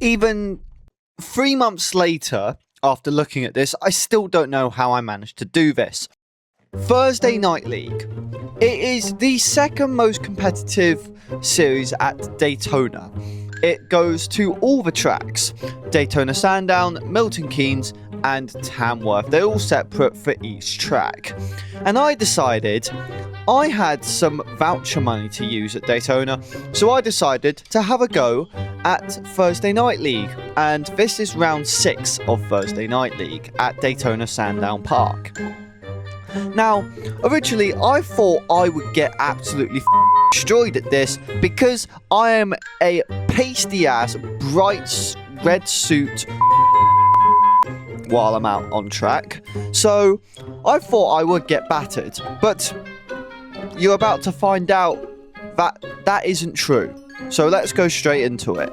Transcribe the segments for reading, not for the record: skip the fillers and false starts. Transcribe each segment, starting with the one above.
Even 3 months later, after looking at this, I still don't know how I managed to do this. Thursday Night League. It is the second most competitive series at Daytona. It goes to all the tracks: Daytona Sandown, Milton Keynes, and Tamworth. They're all separate for each track. And I decided I had some voucher money to use at Daytona, so I decided to have a go at Thursday Night League. And this is round 6 of Thursday Night League at Daytona Sandown Park. Now, originally I thought I would get absolutely destroyed at this because I am a pasty ass bright red suit while I'm out on track. So I thought I would get battered, but you're about to find out that that isn't true. So let's go straight into it.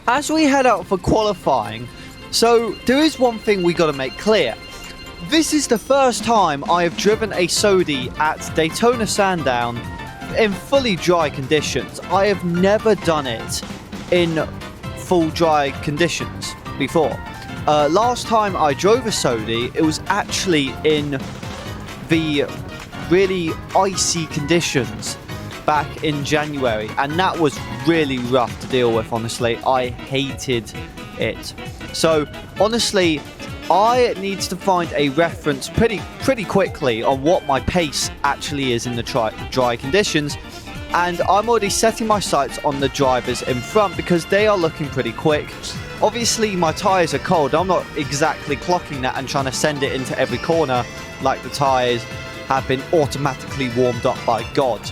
As we head out for qualifying, so there is one thing we got to make clear. This is the first time I have driven a Sodi at Daytona Sandown in fully dry conditions. I have never done it in full dry conditions before. Last time I drove a Sodi, it was actually in the really icy conditions back in January, and that was really rough to deal with. Honestly, I hated it. So honestly, I need to find a reference pretty quickly on what my pace actually is in the dry conditions, and I'm already setting my sights on the drivers in front because they are looking pretty quick. Obviously my tyres are cold. I'm not exactly clocking that and trying to send it into every corner like the tyres have been automatically warmed up by God.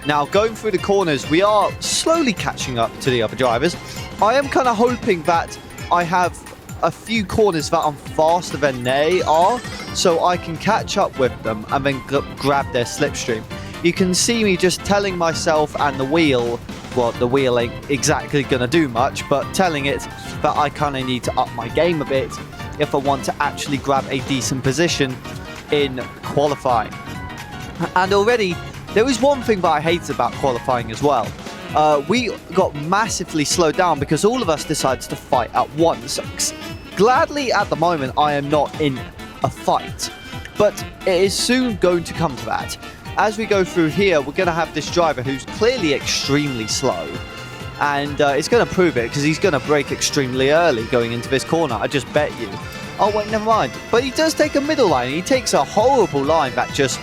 Now, going through the corners, we are slowly catching up to the other drivers. I am kind of hoping that I have a few corners that I'm faster than they are, so I can catch up with them and then grab their slipstream. You can see me just telling myself and the wheel, well, the wheel ain't exactly going to do much, but telling it that I kind of need to up my game a bit if I want to actually grab a decent position in qualifying. And already, there was one thing that I hated about qualifying as well. We got massively slowed down because all of us decided to fight at once. Gladly, at the moment, I am not in a fight, but it is soon going to come to that. As we go through here, we're going to have this driver who's clearly extremely slow, and it's going to prove it because he's going to brake extremely early going into this corner. I just bet you. Oh wait, never mind. But he does take a middle line. He takes a horrible line that just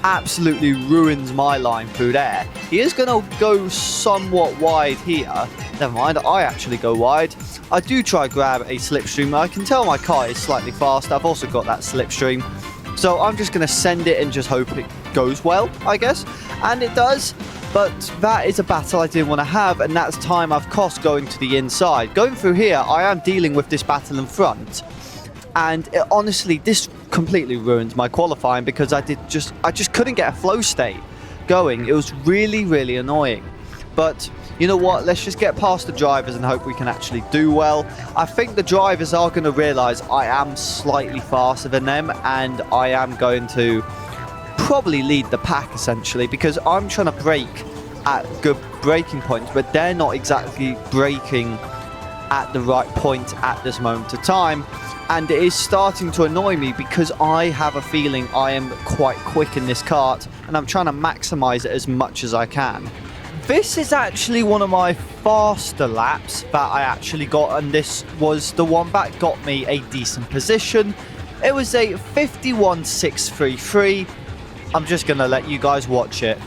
absolutely ruins my line through there. He is going to go somewhat wide here. Never mind, I actually go wide. I do try grab a slipstream. I can tell my car is slightly fast. I've also got that slipstream. So I'm just going to send it and just hope it goes well, I guess. And it does. But that is a battle I didn't want to have, and that's time I've cost going to the inside. Going through here, I am dealing with this battle in front. And honestly, this completely ruined my qualifying because I just couldn't get a flow state going. It was really, really annoying. But you know what? Let's just get past the drivers and hope we can actually do well. I think the drivers are going to realise I am slightly faster than them, and I am going to probably lead the pack essentially because I'm trying to brake at good braking points, but they're not exactly braking at the right point at this moment of time. And it is starting to annoy me because I have a feeling I am quite quick in this kart, and I'm trying to maximize it as much as I can. This is actually one of my faster laps that I actually got, and this was the one that got me a decent position. It was a 51.633. I'm just going to let you guys watch it.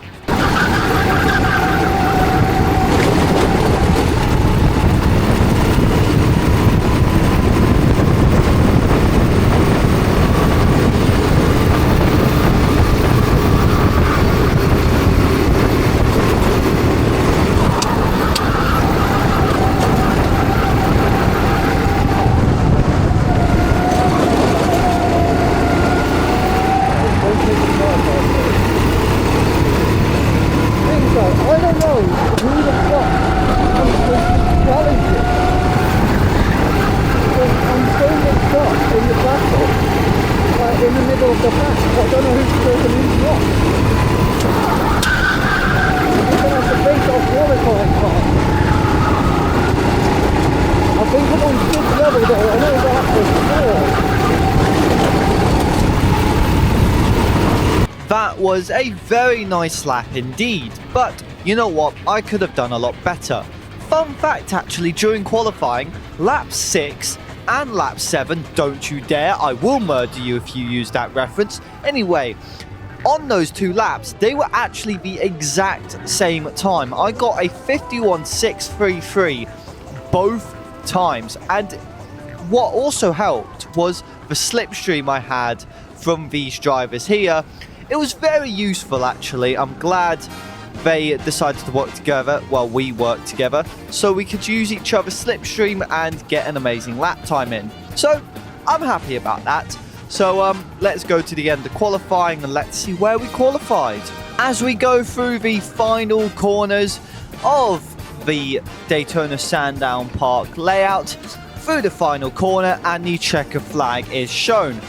was a very nice lap indeed, but you know what, I could have done a lot better. Fun fact actually, during qualifying, lap 6 and lap 7, don't you dare, I will murder you if you use that reference. Anyway, on those 2 laps, they were actually the exact same time. I got a 51.633 both times, and what also helped was the slipstream I had from these drivers here. It was very useful actually. I'm glad they decided to work together while we worked together, so we could use each other's slipstream and get an amazing lap time in. So I'm happy about that. So let's go to the end of qualifying and let's see where we qualified. As we go through the final corners of the Daytona Sandown Park layout, through the final corner, and the checker flag is shown.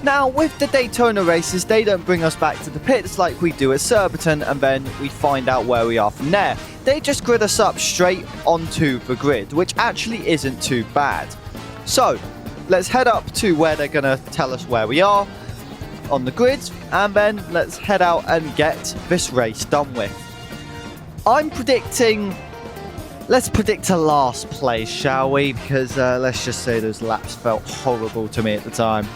Now, with the Daytona races, they don't bring us back to the pits like we do at Surbiton, and then we find out where we are from there. They just grid us up straight onto the grid, which actually isn't too bad. So, let's head up to where they're going to tell us where we are on the grid, and then let's head out and get this race done with. I'm predicting... Let's predict a last place, shall we? Because let's just say those laps felt horrible to me at the time.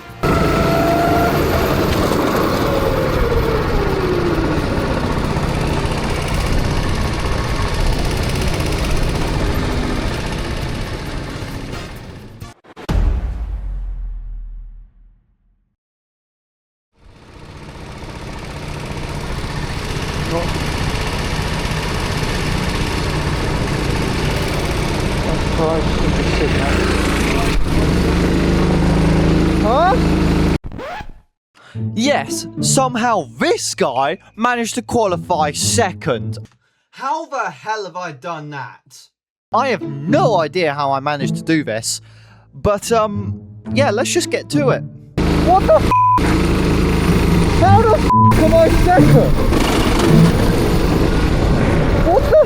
Yes, somehow this guy managed to qualify second. How the hell have I done that? I have no idea how I managed to do this. But, yeah, let's just get to it. What the f***? How the f*** am I second? What the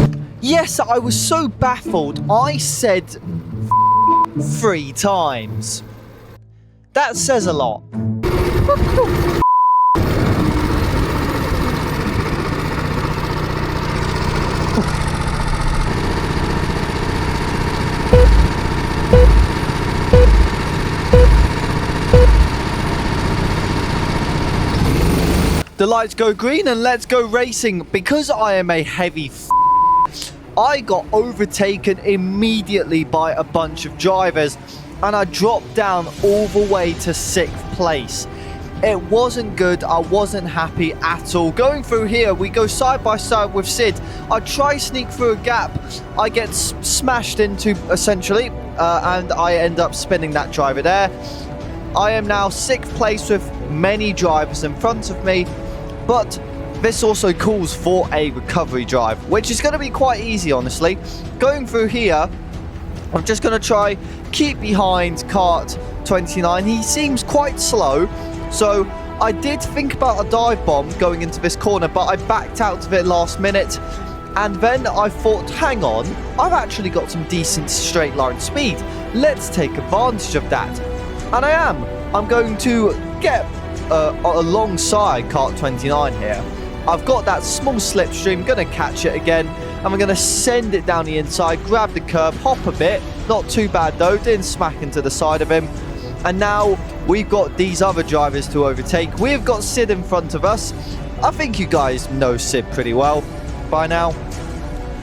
f***? Yes, I was so baffled. I said f*** 3 times. That says a lot. The lights go green and let's go racing. Because I am a heavy I got overtaken immediately by a bunch of drivers and I dropped down all the way to 6th place. It wasn't good. I wasn't happy at all. Going through here, we go side by side with Sid. I try sneak through a gap. I get smashed into, essentially, and I end up spinning that driver there. I am now 6th place with many drivers in front of me, but this also calls for a recovery drive, which is going to be quite easy, honestly. Going through here, I'm just going to try keep behind kart 29. He seems quite slow, so I did think about a dive bomb going into this corner, but I backed out of it last minute. And then I thought, hang on, I've actually got some decent straight line speed. Let's take advantage of that. And I am. I'm going to get alongside kart 29 here. I've got that small slipstream, going to catch it again, and we're going to send it down the inside, grab the curb, hop a bit, not too bad though, didn't smack into the side of him. And now we've got these other drivers to overtake. We've got Sid in front of us. I think you guys know Sid pretty well by now.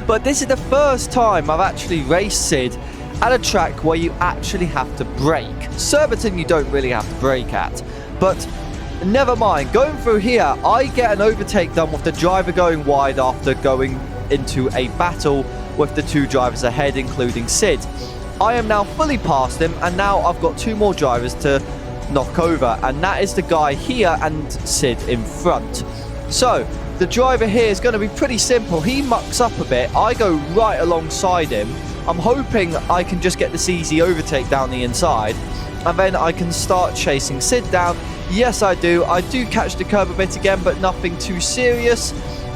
But this is the first time I've actually raced Sid at a track where you actually have to brake. Surbiton you don't really have to brake at, but never mind. Going through here, I get an overtake done with the driver going wide after going into a battle with the 2 drivers ahead, including Sid. I am now fully past him, and now I've got 2 more drivers to knock over, and that is the guy here and Sid in front. So the driver here is going to be pretty simple. He mucks up a bit. I go right alongside him. I'm hoping I can just get this easy overtake down the inside, and then I can start chasing Sid down. Yes, I do. I do catch the curb a bit again, but nothing too serious.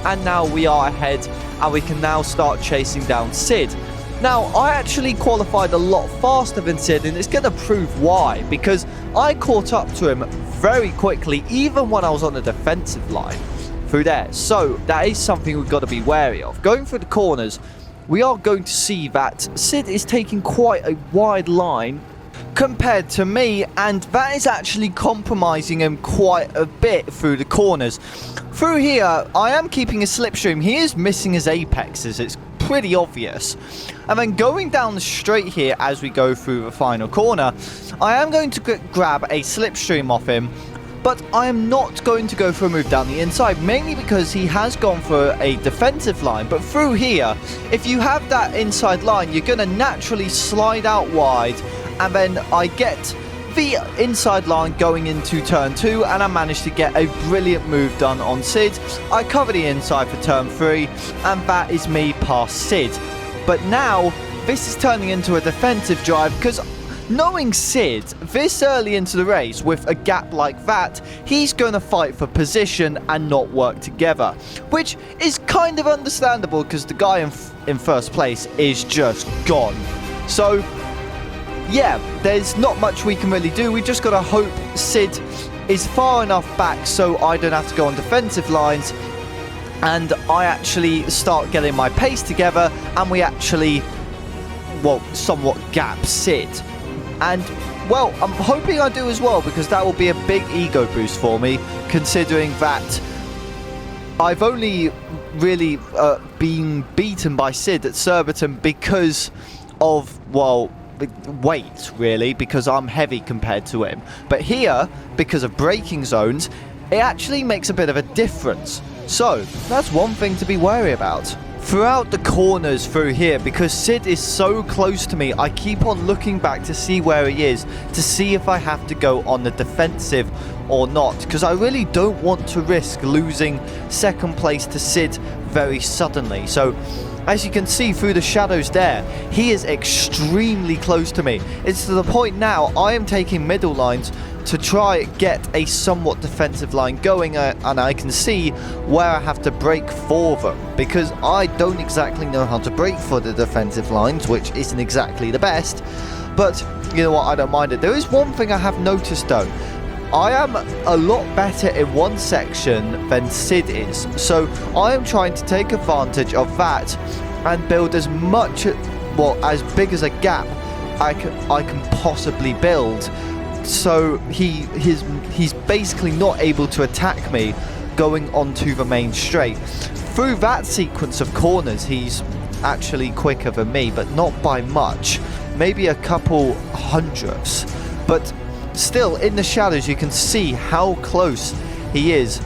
And now we are ahead, and we can now start chasing down Sid. Now, I actually qualified a lot faster than Sid, and it's going to prove why, because I caught up to him very quickly, even when I was on the defensive line through there. So that is something we've got to be wary of. Going through the corners, we are going to see that Sid is taking quite a wide line compared to me, and that is actually compromising him quite a bit through the corners. Through here, I am keeping a slipstream. He is missing his apexes. It's pretty obvious. And then going down the straight here as we go through the final corner, I am going to grab a slipstream off him, but I am not going to go for a move down the inside, mainly because he has gone for a defensive line. But through here, if you have that inside line, you're going to naturally slide out wide, and then I get the inside line going into turn 2, and I managed to get a brilliant move done on Sid. I cover the inside for turn 3, and that is me past Sid. But now, this is turning into a defensive drive, because knowing Sid this early into the race with a gap like that, he's going to fight for position and not work together, which is kind of understandable because the guy in first place is just gone. So yeah, there's not much we can really do. We just got to hope Sid is far enough back so I don't have to go on defensive lines, and I actually start getting my pace together, and we actually, well, somewhat gap Sid. And, well, I'm hoping I do as well, because that will be a big ego boost for me, considering that I've only really been beaten by Sid at Surbiton because of, well, weight, really, because I'm heavy compared to him. But here, because of braking zones, it actually makes a bit of a difference. So, that's one thing to be wary about. Throughout the corners through here, because Sid is so close to me, I keep on looking back to see where he is, to see if I have to go on the defensive or not, because I really don't want to risk losing second place to Sid very suddenly. So, as you can see through the shadows there, he is extremely close to me. It's to the point now I am taking middle lines to try get a somewhat defensive line going, and I can see where I have to brake for them, because I don't exactly know how to brake for the defensive lines, which isn't exactly the best. But you know what, I don't mind it. There is one thing I have noticed though. I am a lot better in one section than Sid is, so I am trying to take advantage of that and build as much, well, as big as a gap I can possibly build, so he's basically not able to attack me going onto the main straight. Through that sequence of corners, he's actually quicker than me, but not by much, maybe a couple hundredths, but still, in the shadows, you can see how close he is.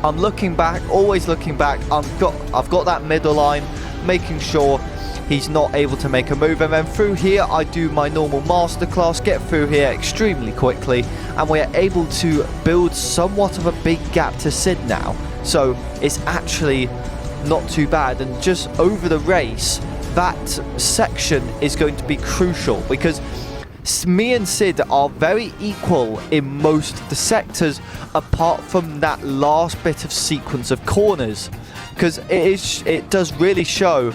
I'm looking back, always looking back. I've got that middle line, making sure he's not able to make a move. And then through here, I do my normal masterclass, get through here extremely quickly, and we are able to build somewhat of a big gap to Sid now. So it's actually not too bad. And just over the race, that section is going to be crucial, because me and Sid are very equal in most of the sectors, apart from that last bit of sequence of corners, because it does really show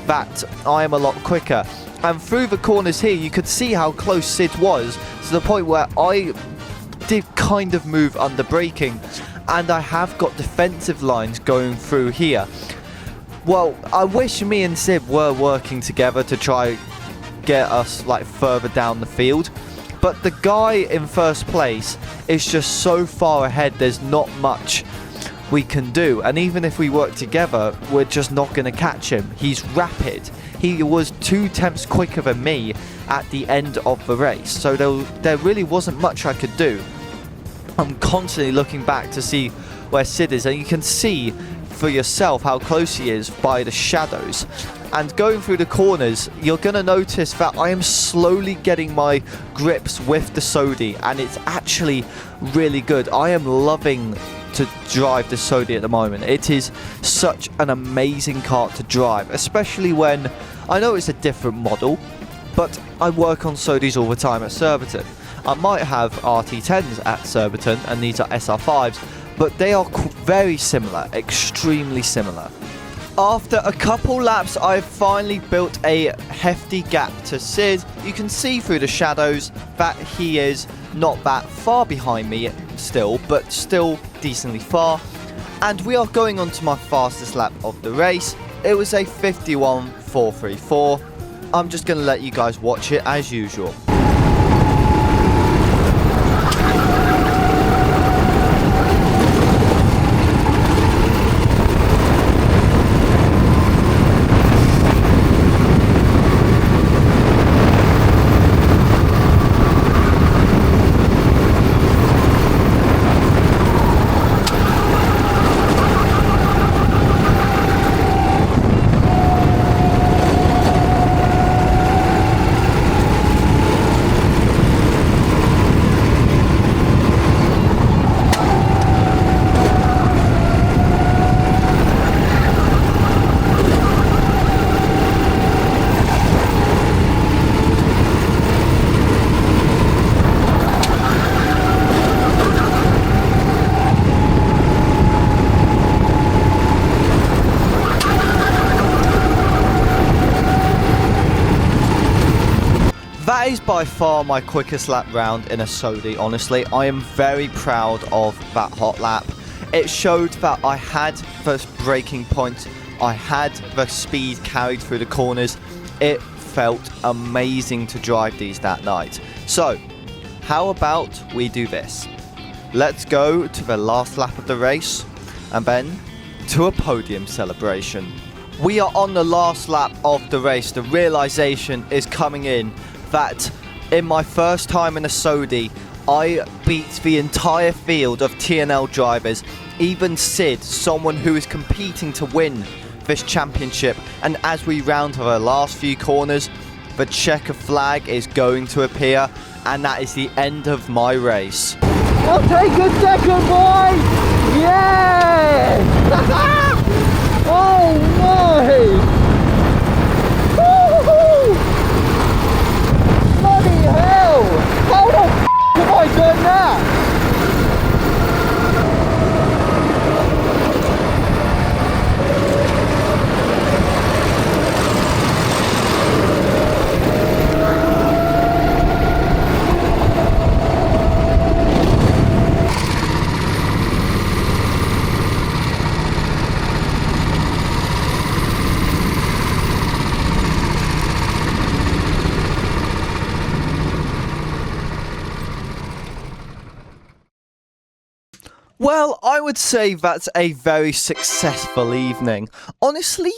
that I am a lot quicker. And through the corners here, you could see how close Sid was, to the point where I did kind of move under braking, and I have got defensive lines going through here. Well, I wish me and Sid were working together to try get us like further down the field, but the guy in first place is just so far ahead, there's not much we can do, and even if we work together, we're just not going to catch him. He's rapid. He was 2 tenths quicker than me at the end of the race, so there really wasn't much I could do. I'm constantly looking back to see where Sid is, and you can see for yourself how close he is by the shadows. And going through the corners, you're going to notice that I am slowly getting my grips with the Sodi, and it's actually really good. I am loving to drive the Sodi at the moment. It is such an amazing kart to drive, especially when I know it's a different model, but I work on Sodis all the time at Surbiton. I might have RT10s at Surbiton, and these are SR5s, but they are very similar, extremely similar. After a couple laps, I've finally built a hefty gap to Sid. You can see through the shadows that he is not that far behind me still, but still decently far. And we are going on to my fastest lap of the race. It was a 51.434. I'm just going to let you guys watch it as usual. That is by far my quickest lap round in a Sodi, honestly. I am very proud of that hot lap. It showed that I had the braking point, I had the speed carried through the corners. It felt amazing to drive these that night. So, how about we do this? Let's go to the last lap of the race, and then to a podium celebration. We are on the last lap of the race. The realization is coming in that in my first time in a Sodi, I beat the entire field of TNL drivers, even Sid, someone who is competing to win this championship. And as we round to the last few corners, the checker flag is going to appear, and that is the end of my race. I'll take a second, boys! Yeah! Oh my! Bloody hell! How the f have I done that? Well, I would say that's a very successful evening. Honestly,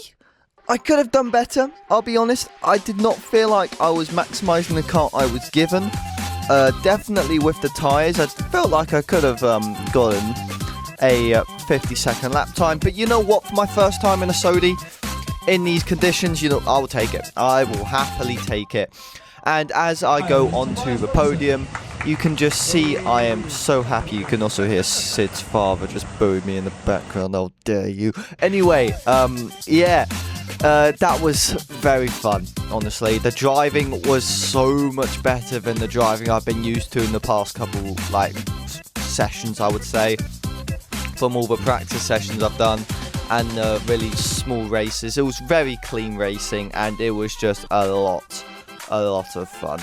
I could have done better, I'll be honest. I did not feel like I was maximising the car I was given. Definitely with the tyres, I felt like I could have gotten a 50-second lap time. But you know what, for my first time in a Sodi, in these conditions, you know, I will take it. I will happily take it. And as I go onto the podium, you can just see I am so happy. You can also hear Sid's father just booing me in the background. How dare you. Anyway, yeah, that was very fun, honestly. The driving was so much better than the driving I've been used to in the past couple, like, sessions, I would say. From all the practice sessions I've done and really small races. It was very clean racing, and it was just a lot of fun.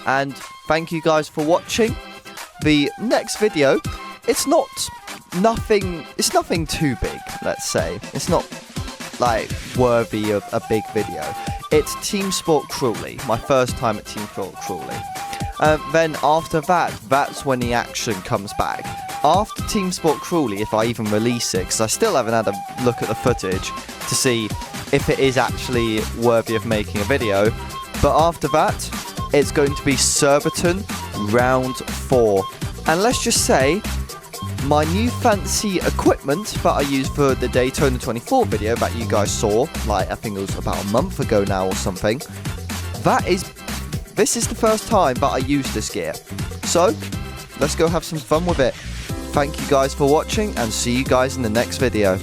And thank you guys for watching. The next video, it's nothing too big, let's say. It's not like worthy of a big video. It's Team Sport Crawley, my first time at Team Sport Crawley. Then after that, that's when the action comes back. After Team Sport Crawley, if I even release it, because I still haven't had a look at the footage to see if it is actually worthy of making a video. But after that, it's going to be Surbiton Round 4. And let's just say, my new fancy equipment that I used for the Daytona 24 video that you guys saw, like I think it was about a month ago now or something, this is the first time that I used this gear. So, let's go have some fun with it. Thank you guys for watching, and see you guys in the next video.